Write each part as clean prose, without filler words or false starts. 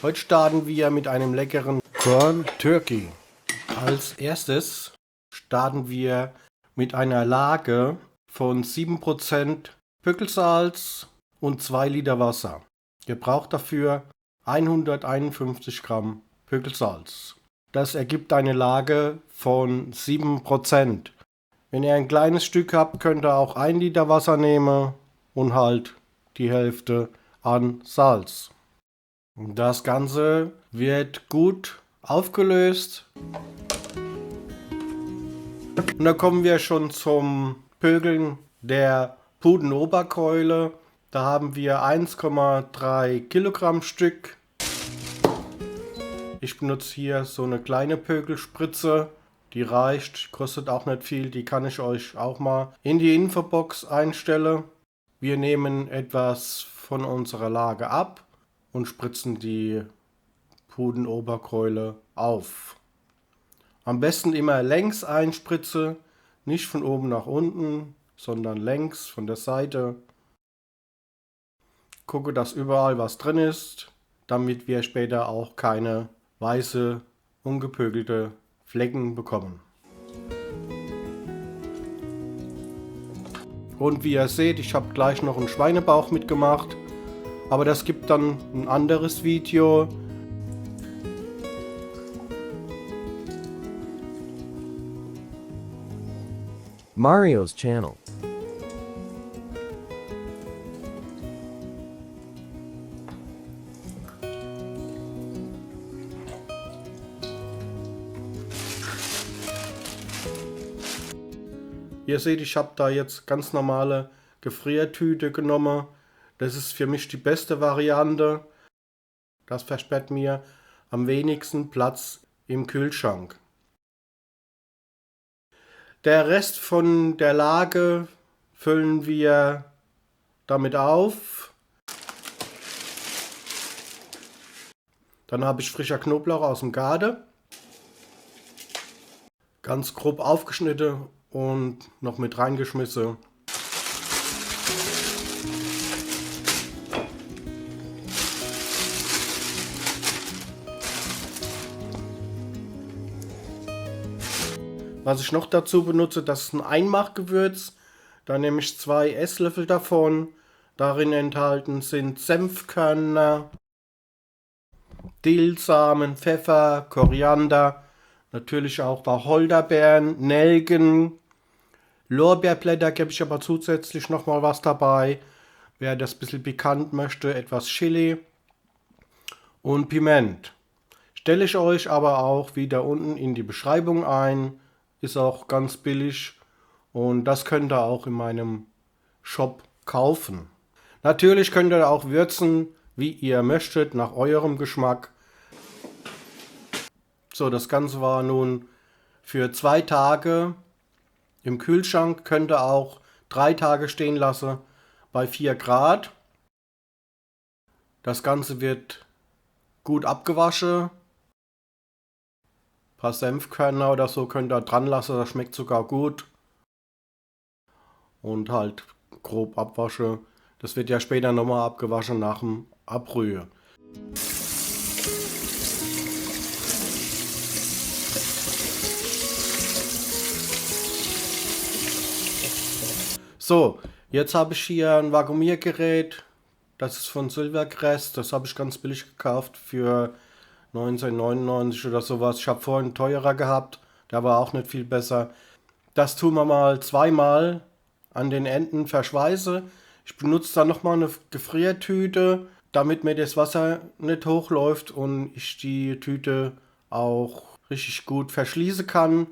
Heute starten wir mit einem leckeren Corn Turkey. Als erstes starten wir mit einer Lage von 7% Pökelsalz und 2 Liter Wasser. Ihr braucht dafür 151 Gramm Pökelsalz. Das ergibt eine Lage von 7%. Wenn ihr ein kleines Stück habt, könnt ihr auch 1 Liter Wasser nehmen und halt die Hälfte an Salz. Das Ganze wird gut aufgelöst. Und dann kommen wir schon zum Pökeln der Pudenoberkeule. Da haben wir 1,3 Kilogramm Stück. Ich benutze hier so eine kleine Pökelspritze. Die reicht, kostet auch nicht viel. Die kann ich euch auch mal in die Infobox einstellen. Wir nehmen etwas von unserer Lage ab und spritzen die Pudenoberkeule auf. Am besten immer längs einspritze, nicht von oben nach unten, sondern längs von der Seite. Gucke, dass überall was drin ist, damit wir später auch keine weiße, ungepökelte Flecken bekommen. Und wie ihr seht, ich habe gleich noch einen Schweinebauch mitgemacht, aber das gibt dann ein anderes Video. Mario's channel. Ihr seht, ich habe da jetzt ganz normale Gefriertüte genommen. Das ist für mich die beste Variante. Das versperrt mir am wenigsten Platz im Kühlschrank. Der Rest von der Lage füllen wir damit auf. Dann habe ich frischer Knoblauch aus dem Garten. Ganz grob aufgeschnitten und noch mit reingeschmissen. Was ich noch dazu benutze, das ist ein Einmachgewürz. Da nehme ich 2 Esslöffel davon. Darin enthalten sind Senfkörner, Dillsamen, Pfeffer, Koriander, natürlich auch Wacholderbeeren, Nelken, Lorbeerblätter gebe ich aber zusätzlich nochmal was dabei. Wer das ein bisschen pikant möchte, etwas Chili und Piment. Stelle ich euch aber auch wieder unten in die Beschreibung ein. Ist auch ganz billig und das könnt ihr auch in meinem Shop kaufen. Natürlich könnt ihr auch würzen, wie ihr möchtet, nach eurem Geschmack. So, das Ganze war nun für 2 Tage im Kühlschrank. Könnt ihr auch 3 Tage stehen lassen bei 4 Grad. Das Ganze wird gut abgewaschen. Ein paar Senfkörner oder so könnt ihr dran lassen, das schmeckt sogar gut. Und halt grob abwaschen. Das wird ja später nochmal abgewaschen nach dem Abrühren. So, jetzt habe ich hier ein Vakuumiergerät. Das ist von Silvercrest. Das habe ich ganz billig gekauft für 19,99 oder sowas. Ich habe vorhin einen teurer gehabt. Der war auch nicht viel besser. Das tun wir mal 2-mal an den Enden verschweiße. Ich benutze dann nochmal eine Gefriertüte, damit mir das Wasser nicht hochläuft und ich die Tüte auch richtig gut verschließen kann.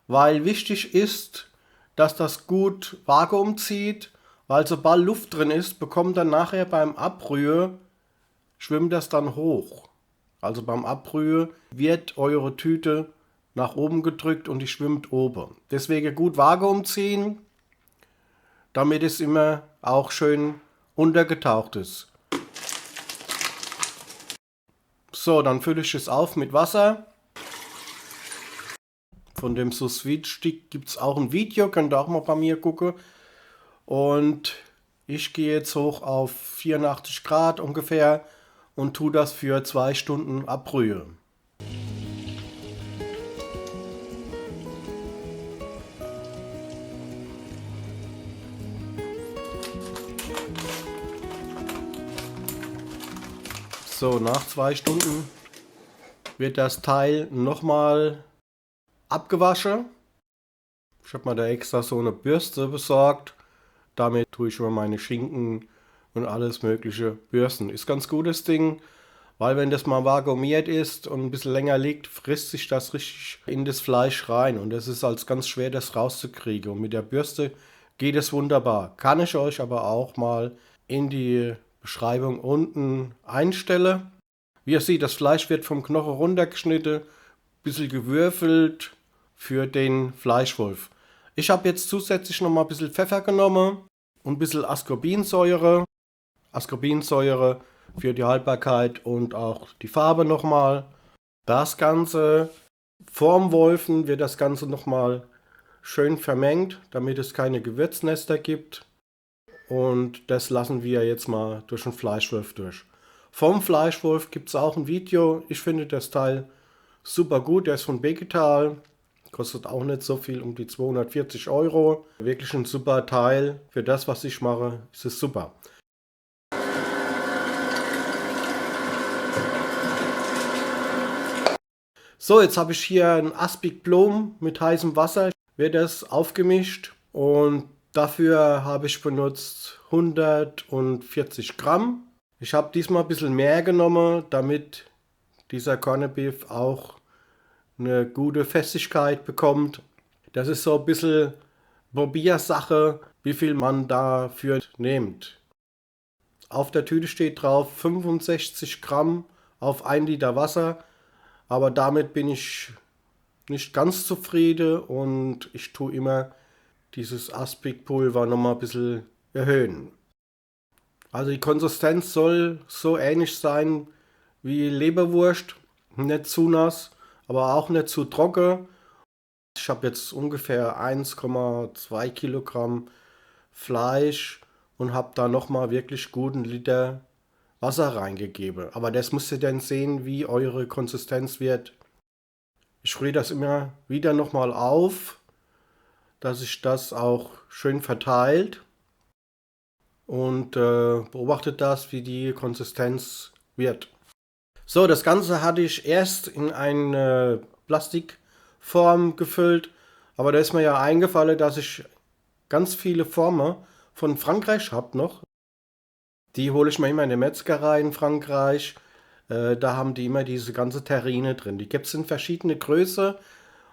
Weil wichtig ist, dass das gut Vakuum zieht, weil sobald Luft drin ist, bekommt dann nachher beim Abrühren, schwimmt das dann hoch. Also beim Abrühren wird eure Tüte nach oben gedrückt und die schwimmt oben. Deswegen gut Vakuum ziehen, damit es immer auch schön untergetaucht ist. So, dann fülle ich es auf mit Wasser. Von dem Sous Vide Stick gibt es auch ein Video, könnt ihr auch mal bei mir gucken. Und ich gehe jetzt hoch auf 84 Grad ungefähr und tue das für 2 Stunden abbrühe. So, nach 2 Stunden wird das Teil nochmal abgewaschen. Ich habe mir da extra so eine Bürste besorgt. Damit tue ich immer meine Schinken und alles mögliche bürsten. Ist ganz gutes Ding, weil wenn das mal vakuumiert ist und ein bisschen länger liegt, frisst sich das richtig in das Fleisch rein. Und es ist halt ganz schwer, das rauszukriegen. Und mit der Bürste geht es wunderbar. Kann ich euch aber auch mal in die Beschreibung unten einstellen. Wie ihr seht, das Fleisch wird vom Knochen runtergeschnitten, ein bisschen gewürfelt für den Fleischwolf. Ich habe jetzt zusätzlich noch mal ein bisschen Pfeffer genommen und ein bisschen Ascorbinsäure. Ascorbinsäure für die Haltbarkeit und auch die Farbe nochmal. Das Ganze vorm Wolfen wird das Ganze nochmal schön vermengt, damit es keine Gewürznester gibt. Und das lassen wir jetzt mal durch den Fleischwolf durch. Vom Fleischwolf gibt es auch ein Video. Ich finde das Teil super gut. Der ist von Vegetal. Kostet auch nicht so viel, um die 240 €. Wirklich ein super Teil. Für das, was ich mache, ist es super. So, jetzt habe ich hier ein Aspic Plum mit heißem Wasser. Wird das aufgemischt und dafür habe ich benutzt 140 Gramm. Ich habe diesmal ein bisschen mehr genommen, damit dieser Corned Beef auch eine gute Festigkeit bekommt. Das ist so ein bisschen Probiersache, wie viel man dafür nimmt. Auf der Tüte steht drauf 65 Gramm auf 1 Liter Wasser, aber damit bin ich nicht ganz zufrieden und ich tue immer dieses Aspic Pulver nochmal ein bisschen erhöhen. Also die Konsistenz soll so ähnlich sein wie Leberwurst, nicht zu nass, aber auch nicht zu trocken. Ich habe jetzt ungefähr 1,2 Kilogramm Fleisch und habe da nochmal wirklich guten Liter Wasser reingegeben. Aber das müsst ihr dann sehen, wie eure Konsistenz wird. Ich rühre das immer wieder nochmal auf, dass sich das auch schön verteilt. Und beobachtet das, wie die Konsistenz wird. So, das Ganze hatte ich erst in eine Plastikform gefüllt, aber da ist mir ja eingefallen, dass ich ganz viele Formen von Frankreich habe noch. Die hole ich mir immer in der Metzgerei in Frankreich. Da haben die immer diese ganze Terrine drin. Die gibt es in verschiedene Größe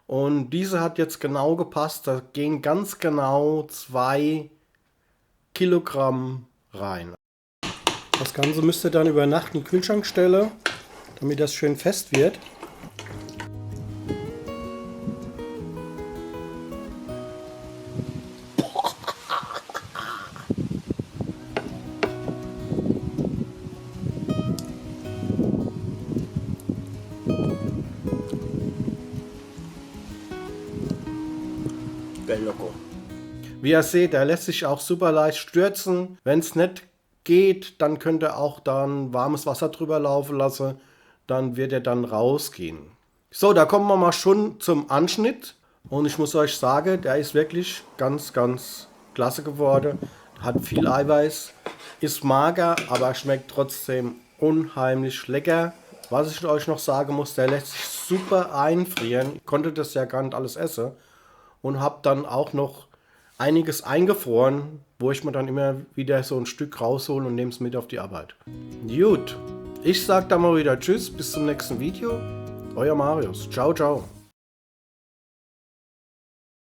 und diese hat jetzt genau gepasst. Da gehen ganz genau 2 Kilogramm rein. Das Ganze müsst ihr dann über Nacht in den Kühlschrank stellen, damit das schön fest wird. Wie ihr seht, er lässt sich auch super leicht stürzen. Wenn es nicht geht, dann könnt ihr auch dann warmes Wasser drüber laufen lassen. Dann wird er dann rausgehen. So, da kommen wir mal schon zum Anschnitt. Und ich muss euch sagen, der ist wirklich ganz, ganz klasse geworden. Hat viel Eiweiß, ist mager, aber schmeckt trotzdem unheimlich lecker. Was ich euch noch sagen muss, der lässt sich super einfrieren. Ich konnte das ja gar nicht alles essen. Und habe dann auch noch einiges eingefroren, wo ich mir dann immer wieder so ein Stück raushole und nehme es mit auf die Arbeit. Gut, ich sage dann mal wieder Tschüss, bis zum nächsten Video. Euer Marius. Ciao, ciao.